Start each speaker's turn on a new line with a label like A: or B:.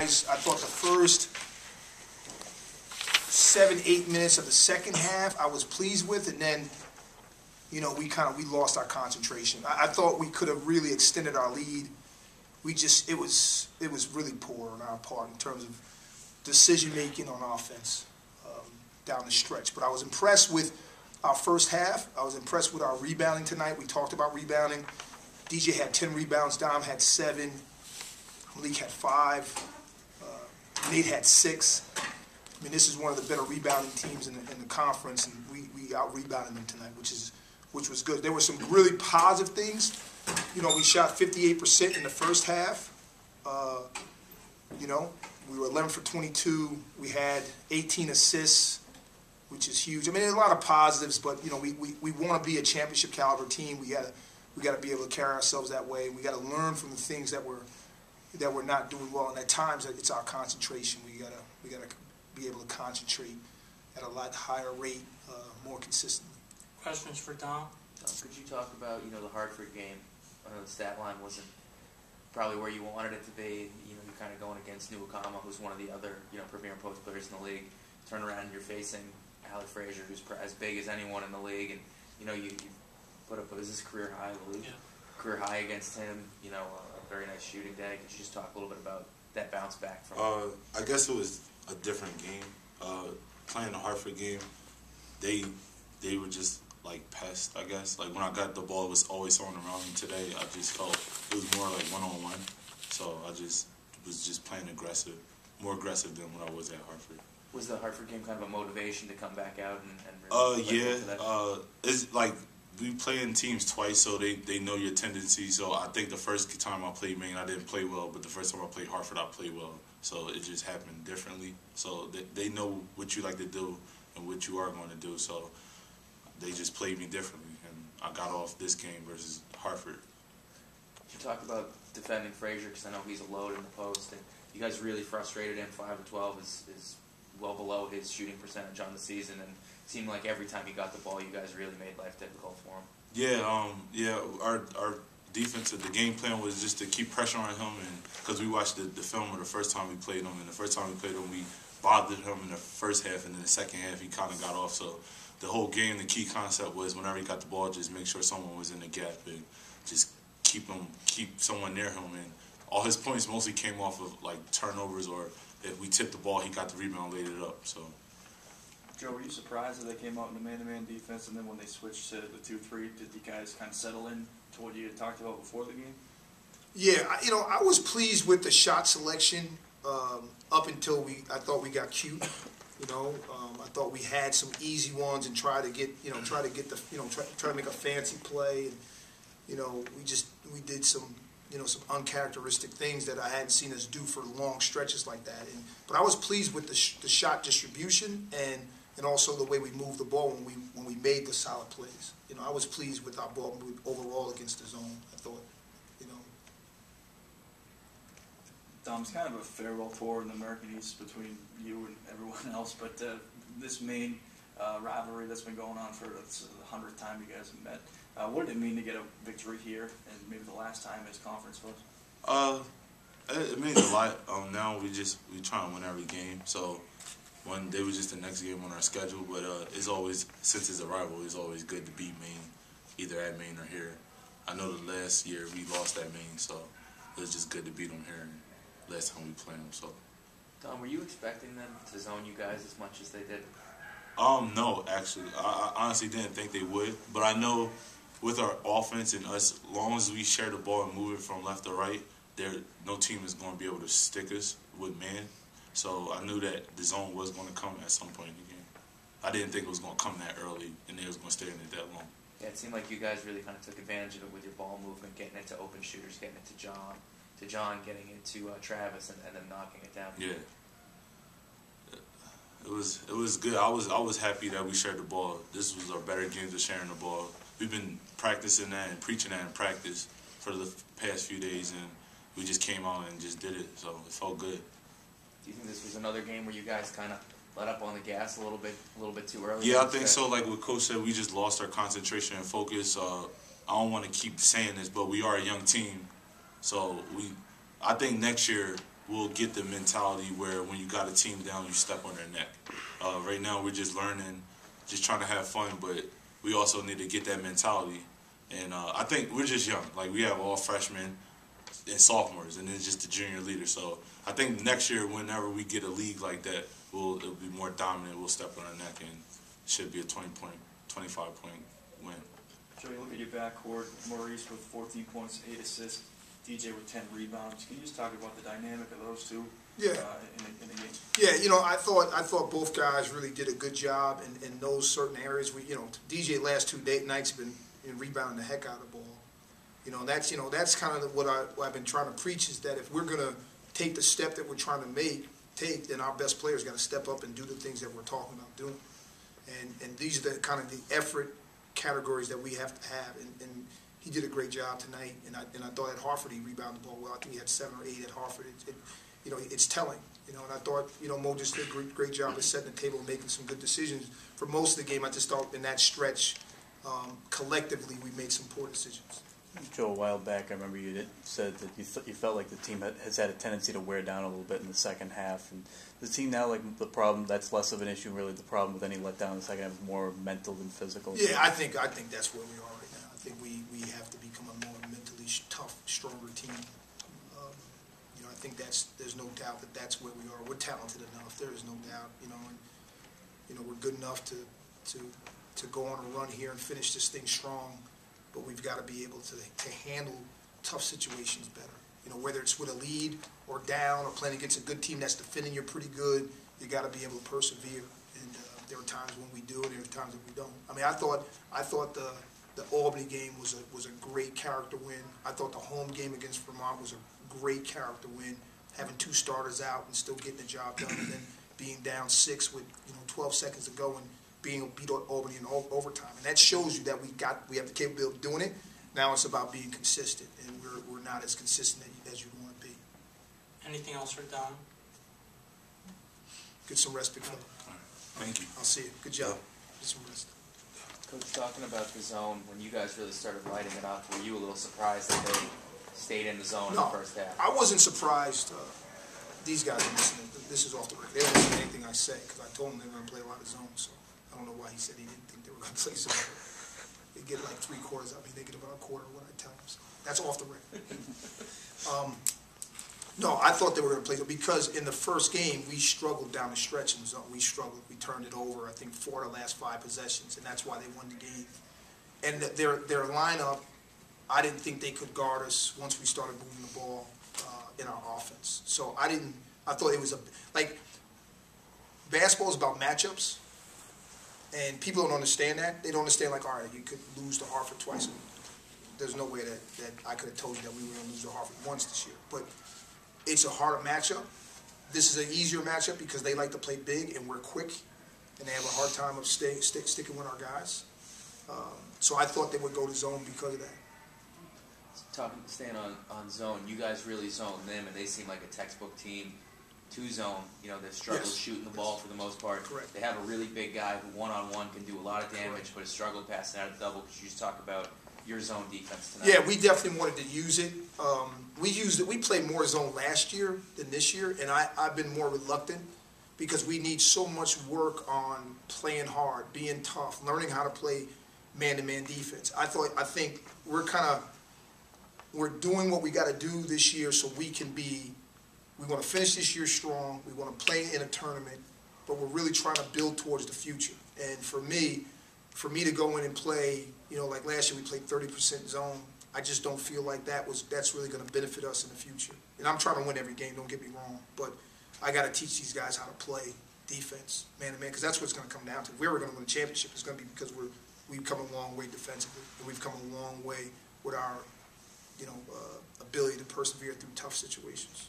A: I thought the first 7-8 minutes of the second half I was pleased with, and then we lost our concentration. I thought we could have really extended our lead. It was really poor on our part in terms of decision making on offense down the stretch. But I was impressed with our first half. I was impressed with our rebounding tonight. We talked about rebounding. DJ had 10 rebounds. Dom had 7. Malik had 5. Nate had 6. I mean, this is one of the better rebounding teams in the conference, and we out-rebounded them tonight, which was good. There were some really positive things. We shot 58% in the first half. We were 11 for 22. We had 18 assists, which is huge. I mean, there's a lot of positives, but we want to be a championship caliber team. We got to be able to carry ourselves that way. We got to learn from the things that we're not doing well, and at times it's our concentration. We got to be able to concentrate at a lot higher rate, more consistently.
B: Questions for Dom?
C: Could you talk about the Hartford game? I know the stat line wasn't probably where you wanted it to be. You're kind of going against Newcomb, who's one of the other premier post players in the league. Turn around and you're facing Alec Frazier, who's as big as anyone in the league, and you put up, was this career high, I believe? Yeah. Career high against him. A very nice shooting day. Could you just talk a little bit about that bounce back from?
D: I guess it was a different game. Playing the Hartford game, they were just like pests, I guess. Like when I got the ball, it was always someone around me. Today, I just felt it was more like one-on-one. So I just was just playing aggressive, more aggressive than when I was at Hartford.
C: Was the Hartford game kind of a motivation to come back out and
D: really it's like we play in teams twice, so they know your tendencies. So I think the first time I played Maine, I didn't play well, but the first time I played Hartford, I played well. So it just happened differently. So they know what you like to do and what you are going to do. So they just played me differently, and I got off this game versus Hartford.
C: You talk about defending Frazier, because I know he's a load in the post, and you guys really frustrated him. 5 of 12 is well below his shooting percentage on the season, and it seemed like every time he got the ball, you guys really made life difficult for him.
D: Yeah, our defense, the game plan was just to keep pressure on him, and because we watched the film of the first time we played him, and the first time we played him, we bothered him in the first half, and then the second half he kind of got off. So the whole game, the key concept was whenever he got the ball, just make sure someone was in the gap and just keep someone near him. And all his points mostly came off of like turnovers, or if we tipped the ball, he got the rebound, laid it up. So.
E: Joe, were you surprised that they came out in the man-to-man defense, and then when they switched to the 2-3, did you guys kind of settle in to what you had talked about before the game?
A: Yeah, I was pleased with the shot selection up until I thought we got cute. I thought we had some easy ones and try to make a fancy play, and we did some some uncharacteristic things that I hadn't seen us do for long stretches like that. But I was pleased with the shot distribution and also the way we moved the ball when we made the solid plays. I was pleased with our ball overall against the zone. I thought,
E: Dom, it's kind of a farewell tour in the American East between you and everyone else, but this main rivalry that's been going on for the 100th time you guys have met, what did it mean to get a victory here, and maybe the last time as conference was?
D: It means a lot. Now we try and win every game, so one day was just the next game on our schedule, but it's always, since it's a rival, it's always good to beat Maine, either at Maine or here. I know the last year we lost at Maine, so it was just good to beat them here last time we played them. So.
C: Dom, were you expecting them to zone you guys as much as they did?
D: No, actually. I honestly didn't think they would, but I know with our offense and us, as long as we share the ball and move it from left to right, no team is going to be able to stick us with man. So I knew that the zone was going to come at some point in the game. I didn't think it was going to come that early and they was going to stay in it that long.
C: Yeah, it seemed like you guys really kind of took advantage of it with your ball movement, getting it to open shooters, getting it to John, getting it to Travis, and then knocking it down.
D: Yeah. It was good. I was happy that we shared the ball. This was our better games of sharing the ball. We've been practicing that and preaching that in practice for the past few days, and we just came out and just did it. So it felt good.
C: Do you think this was another game where you guys kind of let up on the gas a little bit too early?
D: Yeah, I think so. Like what Coach said, we just lost our concentration and focus. I don't want to keep saying this, but we are a young team. So I think next year we'll get the mentality where when you got a team down, you step on their neck. Right now, we're just learning, just trying to have fun, but we also need to get that mentality. And I think we're just young. Like, we have all freshmen and sophomores, and then just the junior leader. So I think next year, whenever we get a league like that, it'll be more dominant. We'll step on our neck, and it should be a 20-point, 25-point win.
E: Joe, you look at your backcourt, Maurice with 14 points, 8 assists, DJ with 10 rebounds. Can you just talk about the dynamic of those two
A: Yeah.
E: in the game?
A: Yeah, you know, I thought both guys really did a good job in those certain areas. DJ last two nights have been rebounding the heck out of the ball. That's kind of what I've been trying to preach, is that if we're going to take the step that we're trying to take, then our best players got to step up and do the things that we're talking about doing. And these are the kind of the effort categories that we have to have. And he did a great job tonight. And I thought at Hartford he rebounded the ball well. I think he had 7 or 8 at Hartford. It's telling. And I thought, Mo just did a great job of setting the table and making some good decisions. For most of the game, I just thought in that stretch, collectively, we made some poor decisions.
B: Joe, a while back, I remember you said that you felt like the team has had a tendency to wear down a little bit in the second half. And the team now, like, the problem, that's less of an issue, really. The problem with any letdown in the second half is more mental than physical.
A: Yeah, I think that's where we are right now. I think we have to become a more mentally tough, stronger team. I think there's no doubt that that's where we are. We're talented enough. There is no doubt. And we're good enough to go on a run here and finish this thing strong. But we've got to be able to handle tough situations better. Whether it's with a lead or down or playing against a good team that's defending you pretty good, you got to be able to persevere. And there are times when we do, and there are times that we don't. I mean, I thought the Albany game was a great character win. I thought the home game against Vermont was a great character win. Having 2 starters out and still getting the job done, and then being down 6 with 12 seconds to go and being beat Albany in overtime, and that shows you that we have the capability of doing it. Now it's about being consistent, and we're not as consistent as you want to be.
F: Anything else for Dom?
A: Get some rest, big fella.
D: Thank you.
A: I'll see you. Good job. Get some rest.
C: Coach, talking about the zone, when you guys really started lighting it up, were you a little surprised that they stayed in the zone in the first half?
A: I wasn't surprised. These guys are listening. This is off the record. They don't listen to anything I say, because I told them they were going to play a lot of zone. So I don't know why he said he didn't think they were going to play zone. They get like 3/4 out of me. They get about a quarter of what I tell them. So that's off the record. No, I thought they were going to play zone, because in the first game we struggled down the stretch in zone. We struggled. We turned it over, I think, 4 of the last 5 possessions, and that's why they won the game. And their lineup, I didn't think they could guard us once we started moving the ball in our offense. So I thought it was basketball is about matchups, and people don't understand that. They don't understand, like, all right, you could lose to Hartford twice. There's no way that I could have told you that we were going to lose to Hartford once this year. But it's a harder matchup. This is an easier matchup because they like to play big and we're quick, and they have a hard time of sticking with our guys. So I thought they would go to zone because of that.
C: Staying on zone, you guys really zoned them, and they seem like a textbook team to zone. They've struggled shooting the ball for the most part.
A: Correct.
C: They have a really big guy who one-on-one can do a lot of damage,
A: Correct.
C: but has struggled passing out of double. Could you just talk about your zone defense tonight?
A: Yeah, we definitely wanted to use it. We used it. We played more zone last year than this year, and I've been more reluctant because we need so much work on playing hard, being tough, learning how to play man-to-man defense. I think we're doing what we got to do this year so we want to finish this year strong. We want to play in a tournament, but we're really trying to build towards the future. And for me to go in and play, like last year we played 30% zone, I just don't feel like that's really going to benefit us in the future. And I'm trying to win every game, don't get me wrong, but I got to teach these guys how to play defense, man-to-man, because that's what it's going to come down to. If we were going to win a championship, it's going to be because we've come a long way defensively, and we've come a long way with our ability to persevere through tough situations.